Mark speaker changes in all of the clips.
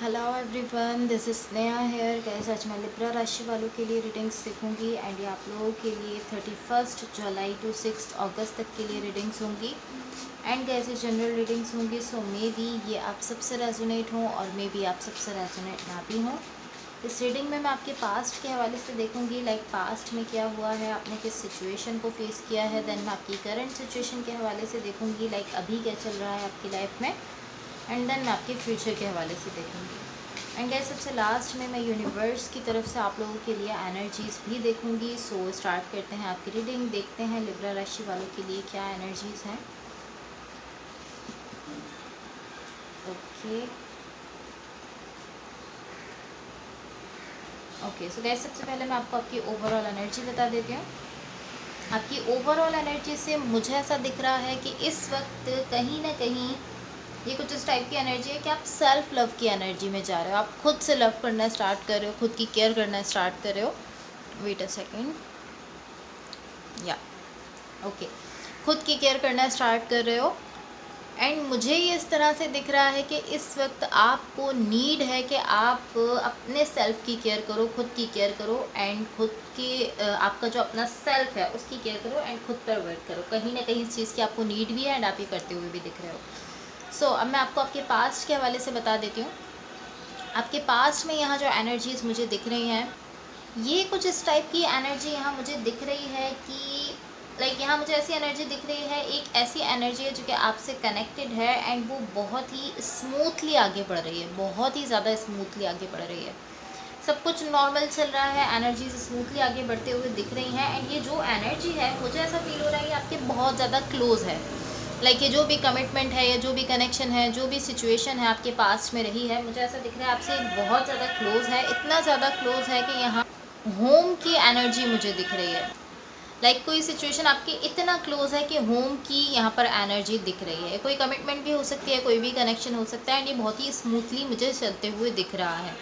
Speaker 1: Hello everyone, this is Sneha here. Guys, आज मैं Libra राशि वालों के लिए रीडिंग्स देखूंगी एंड ये आप लोगों के लिए 31 जुलाई टू 6 अगस्त तक के लिए रीडिंग्स होंगी। एंड गाइस, ये जनरल रीडिंग्स होंगी, सो मे बी ये आप सबसे रेजोनेट हों और मे बी आप सबसे रेजोनेट ना भी हों। इस रीडिंग में मैं आपके पास्ट के हवाले से देखूंगी, लाइक पास्ट में क्या हुआ है, आपने किस सिचुएशन को फेस किया है। देन मैं आपकी करंट सिचुएशन के हवाले से देखूंगी, लाइक अभी क्या चल रहा है आपकी लाइफ में। एंड देन मैं आपके फ्यूचर के हवाले से देखूंगी। एंड गाइस, सबसे लास्ट में मैं यूनिवर्स की तरफ से आप लोगों के लिए एनर्जीज़ भी देखूंगी। सो स्टार्ट करते हैं आपकी रीडिंग, देखते हैं लिब्रा राशि वालों के लिए क्या एनर्जीज़ हैं। ओके सो गाइस, सबसे पहले मैं आपको आपकी ओवरऑल एनर्जी बता देती हूँ। आपकी ओवरऑल एनर्जी से मुझे ऐसा दिख रहा है कि इस वक्त कहीं ना कहीं ये कुछ इस टाइप की एनर्जी है कि आप सेल्फ लव की एनर्जी में जा रहे हो। आप खुद से लव करना स्टार्ट कर रहे हो, खुद की केयर करना स्टार्ट कर रहे हो। वेट अ सेकेंड, या ओके, खुद की केयर करना स्टार्ट कर रहे हो। एंड मुझे ये इस तरह से दिख रहा है कि इस वक्त आपको नीड है कि आप अपने सेल्फ की केयर करो, खुद की केयर करो। एंड खुद के आपका जो अपना सेल्फ है उसकी केयर करो एंड खुद पर वर्क करो। कहीं ना कहीं इस चीज़ की आपको नीड भी है एंड आप ये करते हुए भी दिख रहे हो। सो अब मैं आपको आपके पास्ट के हवाले से बता देती हूँ। आपके पास्ट में यहाँ जो एनर्जीज़ मुझे दिख रही हैं, ये कुछ इस टाइप की एनर्जी यहाँ मुझे दिख रही है कि लाइक यहाँ मुझे ऐसी एनर्जी दिख रही है, एक ऐसी एनर्जी है जो कि आपसे कनेक्टेड है एंड वो बहुत ही स्मूथली आगे बढ़ रही है, बहुत ही ज़्यादा स्मूथली आगे बढ़ रही है। सब कुछ नॉर्मल चल रहा है, एनर्जीज स्मूथली आगे बढ़ते हुए दिख रही हैं। एंड ये जो एनर्जी है, मुझे ऐसा फील हो रहा है ये आपके बहुत ज़्यादा क्लोज है। लाइक ये जो भी कमिटमेंट है या जो भी कनेक्शन है, जो भी सिचुएशन है आपके पास में रही है, मुझे ऐसा दिख रहा है आपसे बहुत ज़्यादा क्लोज है। इतना ज़्यादा क्लोज है कि यहाँ होम की एनर्जी मुझे दिख रही है। लाइक कोई सिचुएशन आपके इतना क्लोज है कि होम की यहाँ पर एनर्जी दिख रही है। कोई कमिटमेंट भी हो सकती है, कोई भी कनेक्शन हो सकता है एंड ये बहुत ही स्मूथली मुझे चलते हुए दिख रहा है।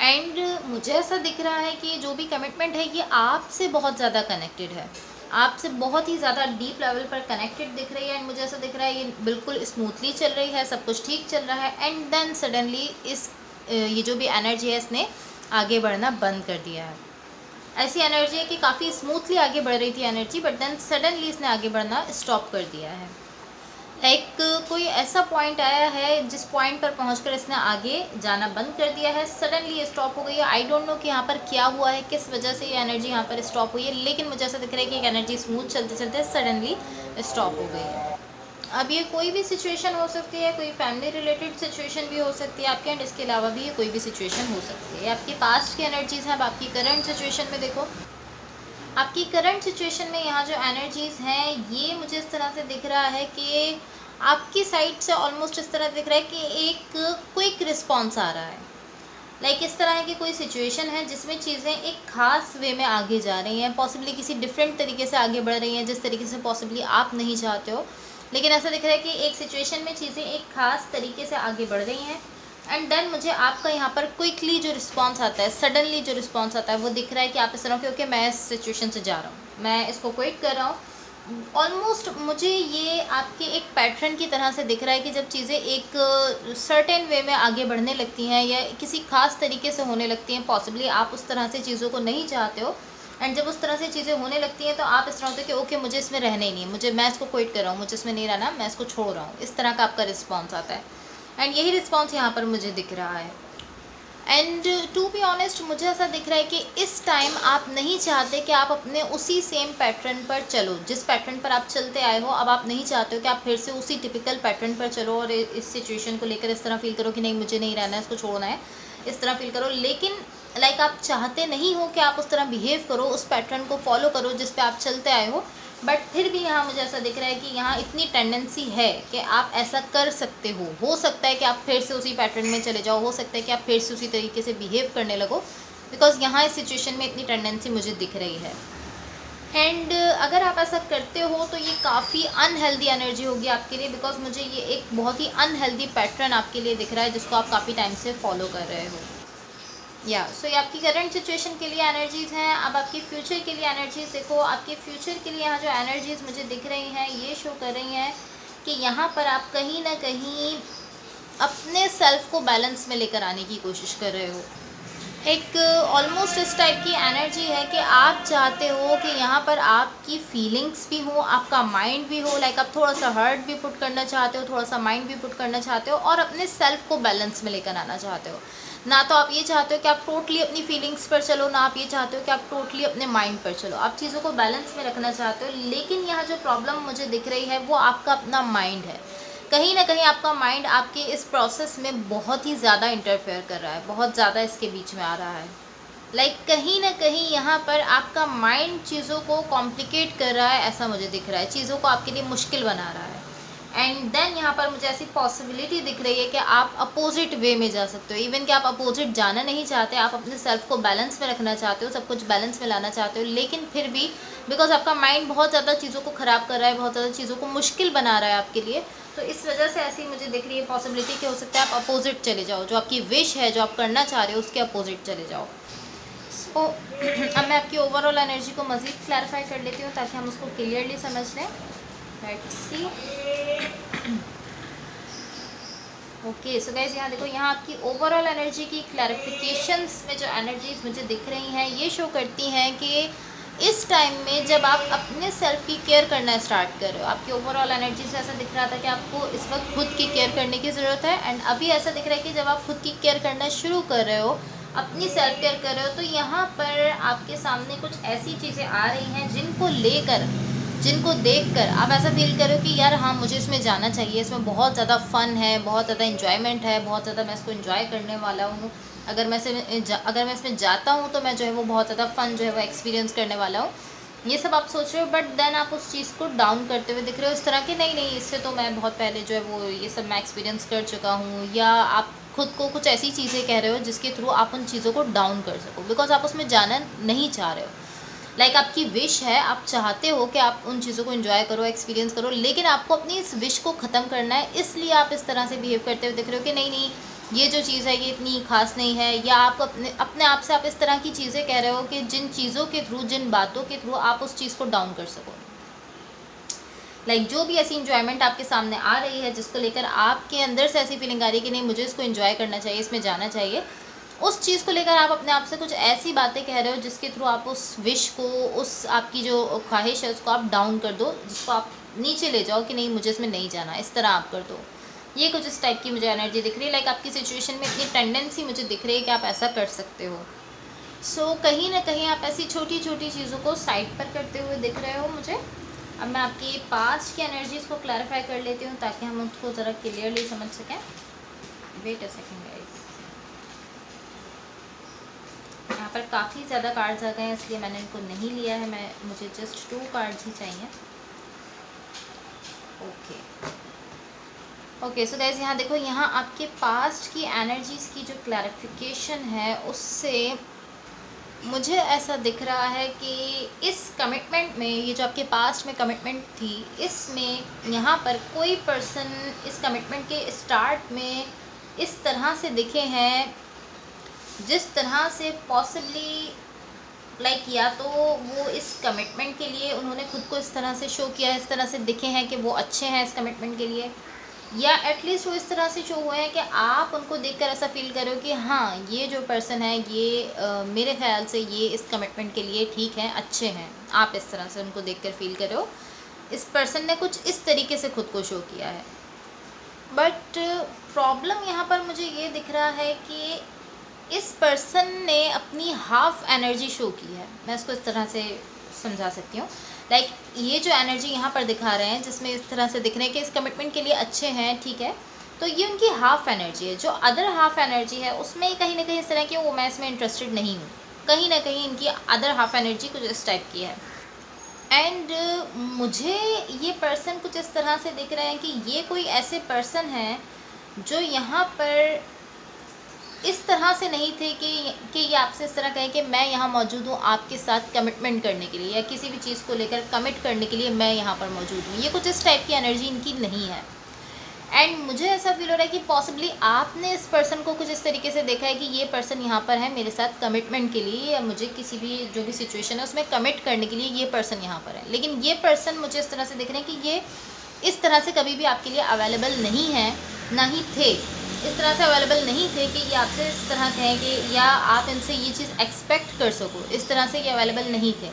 Speaker 1: एंड मुझे ऐसा दिख रहा है कि जो भी कमिटमेंट है ये आपसे बहुत ज़्यादा कनेक्टेड है, आपसे बहुत ही ज़्यादा डीप लेवल पर कनेक्टेड दिख रही है। एंड मुझे ऐसा दिख रहा है ये बिल्कुल स्मूथली चल रही है, सब कुछ ठीक चल रहा है। एंड देन सडनली ये जो भी एनर्जी है इसने आगे बढ़ना बंद कर दिया है। ऐसी एनर्जी है कि काफ़ी स्मूथली आगे बढ़ रही थी एनर्जी, बट देन सडनली इसने आगे बढ़ना स्टॉप कर दिया है। लाइक कोई ऐसा पॉइंट आया है जिस पॉइंट पर पहुंचकर इसने आगे जाना बंद कर दिया है, सडनली ये स्टॉप हो गई है। आई डोंट नो कि यहाँ पर क्या हुआ है, किस वजह से ये एनर्जी यहाँ पर स्टॉप हुई है, लेकिन मुझे ऐसा दिख रहा है कि एक एनर्जी स्मूथ चलते चलते सडनली स्टॉप हो गई है। अब ये कोई भी सिचुएशन हो सकती है, कोई फैमिली रिलेटेड सिचुएशन भी हो सकती है आपके, एंड इसके अलावा भी ये कोई भी सिचुएशन हो सकती है। आपके पास्ट की एनर्जीज़ हैं। अब आपकी करंट सिचुएशन में देखो, आपकी करंट सिचुएशन में यहाँ जो एनर्जीज़ हैं, ये मुझे इस तरह से दिख रहा है कि आपकी साइड से ऑलमोस्ट इस तरह दिख रहा है कि एक क्विक रिस्पॉन्स आ रहा है। लाइक इस तरह है कि कोई सिचुएशन है जिसमें चीज़ें एक ख़ास वे में आगे जा रही हैं, पॉसिबली किसी डिफरेंट तरीके से आगे बढ़ रही हैं जिस तरीके से पॉसिबली आप नहीं चाहते हो। लेकिन ऐसा दिख रहा है कि एक सिचुएशन में चीज़ें एक ख़ास तरीके से आगे बढ़ रही हैं। एंड देन मुझे आपका यहाँ पर क्विकली जो रिस्पॉन्स आता है, सडनली जो रिस्पॉन्स आता है, वो दिख रहा है कि आप इस तरह के ओके मैं इस सिचुएशन से जा रहा हूँ, मैं इसको क्विट कर रहा हूँ। ऑलमोस्ट मुझे ये आपके एक पैटर्न की तरह से दिख रहा है कि जब चीज़ें एक सर्टेन वे में आगे बढ़ने लगती हैं या किसी खास तरीके से होने लगती हैं, पॉसिबली आप उस तरह से चीज़ों को नहीं चाहते हो। एंड जब उस तरह से चीज़ें होने लगती हैं तो आप इस तरह होते हो कि ओके मुझे इसमें रहना ही नहीं है, मुझे मैं इसको क्विट कर रहा हूँ, मुझे इसमें नहीं रहना, मैं इसको छोड़ रहा हूँ। इस तरह का आपका रिस्पॉन्स आता है एंड यही रिस्पॉन्स यहाँ पर मुझे दिख रहा है। एंड टू बी ऑनेस्ट, मुझे ऐसा दिख रहा है कि इस टाइम आप नहीं चाहते कि आप अपने उसी सेम पैटर्न पर चलो, जिस पैटर्न पर आप चलते आए हो। अब आप नहीं चाहते हो कि आप फिर से उसी टिपिकल पैटर्न पर चलो और इस सिचुएशन को लेकर इस तरह फील करो कि नहीं मुझे नहीं रहना है, इसको छोड़ना है, इस तरह फील करो। लेकिन लाइक आप चाहते नहीं हो कि आप उस तरह बिहेव करो, उस पैटर्न को फॉलो करो जिस पे आप चलते आए हो। बट फिर भी यहाँ मुझे ऐसा दिख रहा है कि यहाँ इतनी टेंडेंसी है कि आप ऐसा कर सकते हो सकता है कि आप फिर से उसी पैटर्न में चले जाओ, हो सकता है कि आप फिर से उसी तरीके से बिहेव करने लगो, बिकॉज यहाँ इस सिचुएशन में इतनी टेंडेंसी मुझे दिख रही है। एंड अगर आप ऐसा करते हो तो ये काफ़ी अनहेल्दी एनर्जी होगी आपके लिए, बिकॉज मुझे ये एक बहुत ही अनहेल्दी पैटर्न आपके लिए दिख रहा है जिसको आप काफ़ी टाइम से फॉलो कर रहे हो। सो ये आपकी करंट सिचुएशन के लिए एनर्जीज़ हैं। अब आपकी फ्यूचर के लिए एनर्जीज़ देखो। आपके फ्यूचर के लिए यहाँ जो एनर्जीज़ मुझे दिख रही हैं, ये शो कर रही हैं कि यहाँ पर आप कहीं ना कहीं अपने सेल्फ को बैलेंस में लेकर आने की कोशिश कर रहे हो। एक ऑलमोस्ट इस टाइप की एनर्जी है कि आप चाहते हो कि यहाँ पर आपकी फीलिंग्स भी हो, आपका माइंड भी हो, लाइक आप थोड़ा सा हर्ट भी पुट करना चाहते हो, थोड़ा सा माइंड भी पुट करना चाहते हो, और अपने सेल्फ को बैलेंस में लेकर आना चाहते हो। ना तो आप ये चाहते हो कि आप टोटली अपनी फीलिंग्स पर चलो, ना आप ये चाहते हो कि आप टोटली अपने माइंड पर चलो। आप चीज़ों को बैलेंस में रखना चाहते हो, लेकिन यहाँ जो प्रॉब्लम मुझे दिख रही है वो आपका अपना माइंड है। कहीं ना कहीं आपका माइंड आपके इस प्रोसेस में बहुत ही ज़्यादा इंटरफेयर कर रहा है, बहुत ज़्यादा इसके बीच में आ रहा है। लाइक कहीं ना कहीं यहाँ पर आपका माइंड चीज़ों को कॉम्प्लिकेट कर रहा है, ऐसा मुझे दिख रहा है, चीज़ों को आपके लिए मुश्किल बना रहा है। एंड देन यहाँ पर मुझे ऐसी पॉसिबिलिटी दिख रही है कि आप अपोजिट वे में जा सकते हो। इवन कि आप अपोजिट जाना नहीं चाहते, आप अपने सेल्फ को बैलेंस में रखना चाहते हो, सब कुछ बैलेंस में लाना चाहते हो, लेकिन फिर भी बिकॉज आपका माइंड बहुत ज़्यादा चीज़ों को ख़राब कर रहा है, बहुत ज़्यादा चीज़ों को मुश्किल बना रहा है आपके लिए, तो इस वजह से ऐसी मुझे दिख रही है पॉसिबिलिटी कि हो सकता है आप अपोजिट चले जाओ, जो आपकी विश है, जो आप करना चाह रहे हो उसके अपोजिट चले जाओ। सो अब मैं आपकी ओवरऑल एनर्जी को मज़ीद क्लैरिफाई कर लेती हूँ ताकि हम उसको क्लियरली समझ लें। Let's see. Okay so guys, यहाँ देखो, यहाँ आपकी ओवरऑल एनर्जी की क्लैरिफिकेशंस में जो एनर्जीज मुझे दिख रही हैं ये शो करती हैं कि इस टाइम में जब आप अपने सेल्फ की केयर करना स्टार्ट कर रहे हो, आपकी ओवरऑल एनर्जी से ऐसा दिख रहा था कि आपको इस वक्त खुद की केयर करने की ज़रूरत है, एंड अभी ऐसा दिख रहा है कि जब आप खुद की केयर करना शुरू कर रहे हो, अपनी सेल्फ केयर कर रहे हो, तो यहाँ पर आपके सामने कुछ ऐसी चीज़ें आ रही हैं जिनको लेकर, जिनको देखकर आप ऐसा फील करो कि यार हाँ, मुझे इसमें जाना चाहिए, इसमें बहुत ज़्यादा फ़न है, बहुत ज़्यादा इन्जॉयमेंट है, बहुत ज़्यादा मैं इसको इन्जॉय करने वाला हूँ। अगर मैं इसमें जाता हूँ तो मैं जो है वो बहुत ज़्यादा फ़न जो है वो एक्सपीरियंस करने वाला हूँ। ये सब आप सोच रहे हो, बट देन आप उस चीज़ को डाउन करते हुए दिख रहे हो इस तरह कि नहीं नहीं, इससे तो मैं बहुत पहले जो है वो ये सब मैं एक्सपीरियंस कर चुका हूँ। या आप खुद को कुछ ऐसी चीज़ें कह रहे हो जिसके थ्रू आप उन चीज़ों को डाउन कर सको, बिकॉज आप उसमें जाना नहीं चाह रहे हो। लाइक आपकी विश है, आप चाहते हो कि आप उन चीज़ों को एंजॉय करो, एक्सपीरियंस करो, लेकिन आपको अपनी इस विश को ख़त्म करना है, इसलिए आप इस तरह से बिहेव करते हुए दिख रहे हो कि नहीं नहीं, ये जो चीज़ है ये इतनी खास नहीं है। या आप अपने आप से आप इस तरह की चीज़ें कह रहे हो कि जिन चीज़ों के थ्रू, जिन बातों के थ्रू आप उस चीज़ को डाउन कर सको। लाइक जो भी ऐसी इंजॉयमेंट आपके सामने आ रही है जिसको लेकर आपके अंदर से ऐसी फीलिंग आ रही है कि नहीं, मुझे इसको एंजॉय करना चाहिए, इसमें जाना चाहिए, उस चीज़ को लेकर आप अपने आप से कुछ ऐसी बातें कह रहे हो जिसके थ्रू आप उस विश को, उस आपकी जो ख्वाहिश है उसको आप डाउन कर दो, जिसको आप नीचे ले जाओ कि नहीं, मुझे इसमें नहीं जाना, इस तरह आप कर दो। ये कुछ इस टाइप की मुझे एनर्जी दिख रही है। लाइक आपकी सिचुएशन में इतनी टेंडेंसी मुझे दिख रही है कि आप ऐसा कर सकते हो। सो कहीं ना कहीं आप ऐसी छोटी छोटी चीज़ों को साइड पर करते हुए दिख रहे हो मुझे। अब मैं आपकी पास्ट की एनर्जीज़ को क्लैरिफाई कर लेती हूँ ताकि हम उसको ज़रा क्लियरली समझ सकें। वेट अ सेकेंड गाइस, यहाँ पर काफ़ी ज़्यादा कार्ड्स आ गए हैं इसलिए मैंने इनको नहीं लिया है, मुझे जस्ट 2 कार्ड्स ही चाहिए। ओके सो गाइस, यहाँ देखो, यहाँ आपके पास्ट की एनर्जीज़ की जो क्लैरिफिकेशन है उससे मुझे ऐसा दिख रहा है कि इस कमिटमेंट में, ये जो आपके पास्ट में कमिटमेंट थी, इसमें यहाँ पर कोई पर्सन इस कमिटमेंट के स्टार्ट में इस तरह से दिखे हैं जिस तरह से पॉसिबली लाइक या तो वो इस कमिटमेंट के लिए उन्होंने खुद को इस तरह से शो किया, इस तरह से दिखे हैं कि वो अच्छे हैं इस कमिटमेंट के लिए, या एटलीस्ट वो इस तरह से शो हुए हैं कि आप उनको देखकर ऐसा फील करो कि हाँ, ये जो पर्सन है ये मेरे ख्याल से ये इस कमिटमेंट के लिए ठीक है, अच्छे हैं। आप इस तरह से उनको देखकर फील करो इस पर्सन ने कुछ इस तरीके से खुद को शो किया है। बट प्रॉब्लम यहाँ पर मुझे ये दिख रहा है कि इस पर्सन ने अपनी हाफ एनर्जी शो की है। मैं इसको इस तरह से समझा सकती हूँ। लाइक ये जो एनर्जी यहाँ पर दिखा रहे हैं जिसमें इस तरह से दिख रहे हैं कि इस कमिटमेंट के लिए अच्छे हैं, ठीक है, तो ये उनकी हाफ एनर्जी है। जो अदर हाफ एनर्जी है उसमें कहीं ना कहीं इस तरह की वो मैं इसमें इंटरेस्टेड नहीं हूँ, कहीं ना कहीं इनकी अदर हाफ एनर्जी कुछ इस टाइप की है। एंड मुझे ये पर्सन कुछ इस तरह से दिख रहे हैं कि ये कोई ऐसे पर्सन हैं जो यहाँ पर इस तरह से नहीं थे कि ये आपसे इस तरह कहें कि मैं यहाँ मौजूद हूँ आपके साथ कमिटमेंट करने के लिए या किसी भी चीज़ को लेकर कमिट करने के लिए मैं यहाँ पर मौजूद हूँ। ये कुछ इस टाइप की एनर्जी इनकी नहीं है। एंड मुझे ऐसा फील हो रहा है कि पॉसिबली आपने इस पर्सन को कुछ इस तरीके से देखा है कि ये पर्सन यहाँ पर है मेरे साथ कमिटमेंट के लिए, या मुझे किसी भी जो भी सिचुएशन है उसमें कमिट करने के लिए ये पर्सन यहाँ पर है। लेकिन ये पर्सन मुझे इस तरह से दिख रहे हैं कि ये इस तरह से कभी भी आपके लिए अवेलेबल नहीं है, ना ही थे। इस तरह से अवेलेबल नहीं थे कि ये आपसे इस तरह कहें कि या आप इनसे ये चीज़ एक्सपेक्ट कर सको, इस तरह से ये अवेलेबल नहीं थे।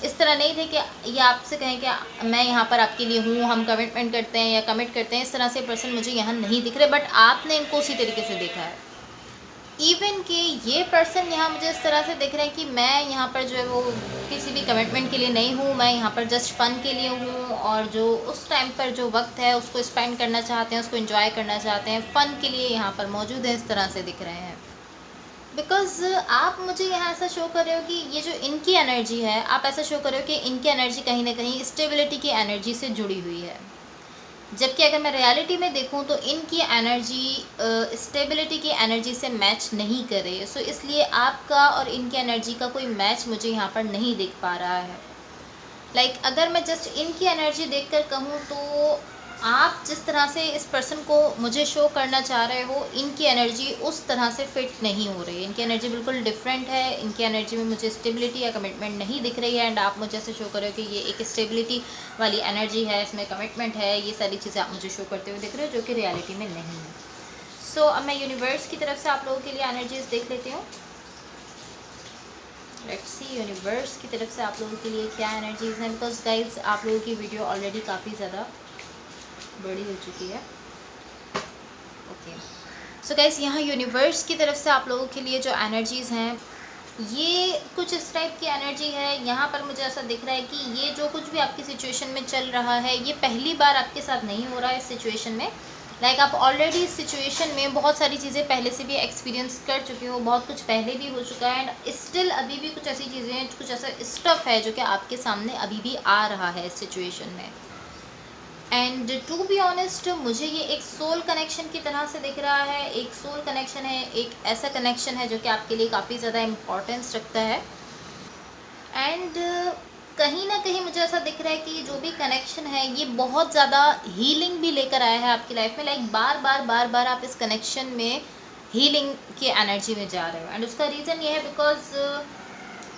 Speaker 1: इस तरह नहीं थे कि ये आपसे कहें कि मैं यहाँ पर आपके लिए हूँ, हम कमिटमेंट करते हैं या कमिट करते हैं, इस तरह से पर्सन मुझे यहाँ नहीं दिख रहे, बट आपने इनको उसी तरीके से देखा है। इवन कि ये पर्सन यहाँ मुझे इस तरह से दिख रहे हैं कि मैं यहाँ पर जो है वो किसी भी कमिटमेंट के लिए नहीं हूँ, मैं यहाँ पर जस्ट फ़न के लिए हूँ, और जो उस टाइम पर जो वक्त है उसको स्पेंड करना चाहते हैं, उसको एंजॉय करना चाहते हैं, फ़न के लिए यहाँ पर मौजूद है, इस तरह से दिख रहे हैं। बिकॉज़ आप मुझे यहाँ ऐसा शो कर रहे हो कि ये जो इनकी एनर्जी है, आप ऐसा शो कर रहे हो कि इनकी एनर्जी कहीं ना कहीं स्टेबिलिटी की एनर्जी से जुड़ी हुई है, जबकि अगर मैं रियलिटी में देखूं तो इनकी एनर्जी स्टेबिलिटी की एनर्जी से मैच नहीं कर रही है। सो इसलिए आपका और इनकी एनर्जी का कोई मैच मुझे यहाँ पर नहीं दिख पा रहा है। अगर मैं जस्ट इनकी एनर्जी देखकर कहूँ तो आप जिस तरह से इस पर्सन को मुझे शो करना चाह रहे हो, इनकी एनर्जी उस तरह से फिट नहीं हो रही है। इनकी एनर्जी बिल्कुल डिफरेंट है। इनकी एनर्जी में मुझे स्टेबिलिटी या कमिटमेंट नहीं दिख रही है, एंड आप मुझे ऐसे शो कर रहे हो कि ये एक स्टेबिलिटी वाली एनर्जी है, इसमें कमिटमेंट है, ये सारी चीज़ें आप मुझे शो करते हुए दिख रहे हो, जो कि रियलिटी में नहीं है। सो अब मैं यूनिवर्स की तरफ से आप लोगों के लिए एनर्जीज देख लेती हूँ। लेट्स सी यूनिवर्स की तरफ से आप लोगों के लिए क्या एनर्जीज हैं, बिकॉज गाइज आप लोगों की वीडियो ऑलरेडी काफ़ी ज़्यादा बड़ी हो चुकी है। ओके, सो गाइज यहाँ यूनिवर्स की तरफ से आप लोगों के लिए जो एनर्जीज़ हैं, ये कुछ इस टाइप की एनर्जी है। यहाँ पर मुझे ऐसा दिख रहा है कि ये जो कुछ भी आपकी सिचुएशन में चल रहा है, ये पहली बार आपके साथ नहीं हो रहा है इस सिचुएशन में। आप ऑलरेडी इस सिचुएशन में बहुत सारी चीज़ें पहले से भी एक्सपीरियंस कर चुके हो, बहुत कुछ पहले भी हो चुका है, एंड स्टिल अभी भी कुछ ऐसी चीज़ें, कुछ ऐसा स्टफ है जो कि आपके सामने अभी भी आ रहा है इस सिचुएशन में। एंड टू बी ऑनेस्ट, मुझे ये एक सोल कनेक्शन की तरह से दिख रहा है। एक सोल कनेक्शन है, एक ऐसा कनेक्शन है जो कि आपके लिए काफ़ी ज़्यादा इम्पोर्टेंस रखता है। एंड कहीं ना कहीं मुझे ऐसा दिख रहा है कि जो भी कनेक्शन है ये बहुत ज़्यादा हीलिंग भी लेकर आया है आपकी लाइफ में। बार बार आप इस कनेक्शन में हीलिंग की एनर्जी में जा रहे हो, एंड उसका रीज़न ये है बिकॉज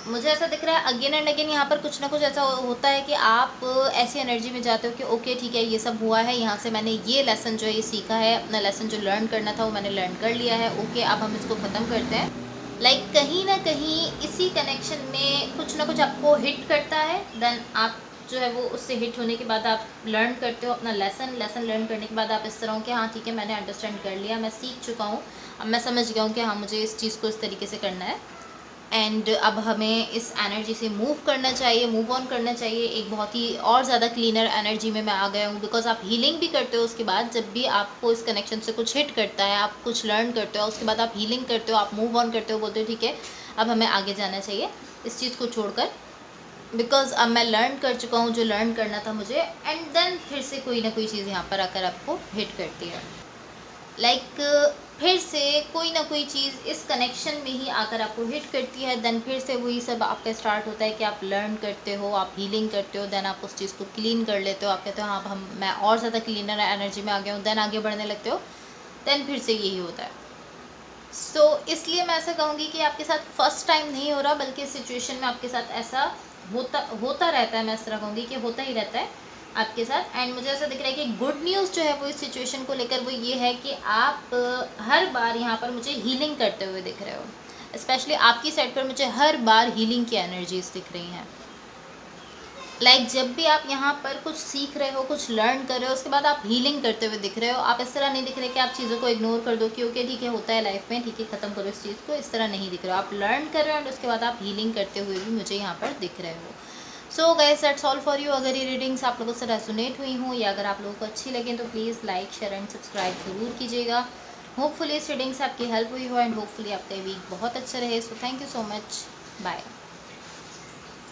Speaker 1: मुझे ऐसा दिख रहा है अगेन एंड अगेन यहाँ पर कुछ ना कुछ ऐसा होता है कि आप ऐसी एनर्जी में जाते हो कि ओके ठीक है, ये सब हुआ है, यहाँ से मैंने ये लेसन जो है ये सीखा है, अपना लेसन जो लर्न करना था वो मैंने लर्न कर लिया है, ओके अब हम इसको ख़त्म करते हैं। कहीं ना कहीं इसी कनेक्शन में कुछ ना कुछ आपको हिट करता है, देन आप जो है वो उससे हिट होने के बाद आप लर्न करते हो अपना लेसन लर्न करने के बाद आप इस तरह हो कि हाँ ठीक है, मैंने अंडरस्टैंड कर लिया, मैं सीख चुका हूँ, अब मैं समझ गया हूँ कि हाँ मुझे इस चीज़ को इस तरीके से करना है, एंड अब हमें इस एनर्जी से मूव करना चाहिए, मूव ऑन करना चाहिए। एक बहुत ही और ज़्यादा क्लीनर एनर्जी में मैं आ गया हूँ, बिकॉज आप हीलिंग भी करते हो उसके बाद, जब भी आपको इस कनेक्शन से कुछ हिट करता है, आप कुछ लर्न करते हो, उसके बाद आप हीलिंग करते हो, आप मूव ऑन करते हो, बोलते हो ठीक है अब हमें आगे जाना चाहिए इस चीज़ को छोड़कर, बिकॉज अब मैं लर्न कर चुका हूँ जो लर्न करना था मुझे, एंड देन फिर से कोई ना कोई चीज़ यहाँ पर आकर आपको हिट करती है। फिर से कोई ना कोई चीज़ इस कनेक्शन में ही आकर आपको हिट करती है, देन फिर से वही सब आपका स्टार्ट होता है कि आप लर्न करते हो, आप हीलिंग करते हो, देन आप उस चीज़ को क्लीन कर लेते हो, आप कहते हो हाँ हम मैं और ज़्यादा क्लीनर एनर्जी में आ गया हूँ, देन आगे बढ़ने लगते हो, देन फिर से यही होता है। सो इसलिए मैं ऐसा कहूँगी कि आपके साथ फर्स्ट टाइम नहीं हो रहा, बल्कि इस सिचुएशन में आपके साथ ऐसा होता रहता है। मैं इस तरह कहूँगी कि होता ही रहता है आपके साथ। एंड मुझे ऐसा दिख रहा है कि गुड न्यूज़ जो है वो इस सिचुएशन को लेकर वो ये है कि आप हर बार यहाँ पर मुझे हीलिंग करते हुए दिख रहे हो। स्पेशली आपकी साइड पर मुझे हर बार हीलिंग की एनर्जीज दिख रही हैं। जब भी आप यहाँ पर कुछ सीख रहे हो, कुछ लर्न कर रहे हो, उसके बाद आप हीलिंग करते हुए दिख रहे हो। आप इस तरह नहीं दिख रहे कि आप चीज़ों को इग्नोर कर दो कि ओके ठीक है होता है लाइफ में, ठीक है ख़त्म करो इस चीज़ को, इस तरह नहीं दिख रहे हो। आप लर्न कर रहे हो एंड उसके बाद आप हीलिंग करते हुए भी मुझे यहाँ पर दिख रहे हो। So guys that's all for you. अगर ये रीडिंग्स आप लोगों से रेजोनेट हुई हूँ या अगर आप लोगों को अच्छी लगे तो please like share and subscribe ज़रूर कीजिएगा। होपफुली इस रीडिंग से आपकी हेल्प हुई हो एंड होपफुली आपका वीक बहुत अच्छा रहे। So thank you so much, bye.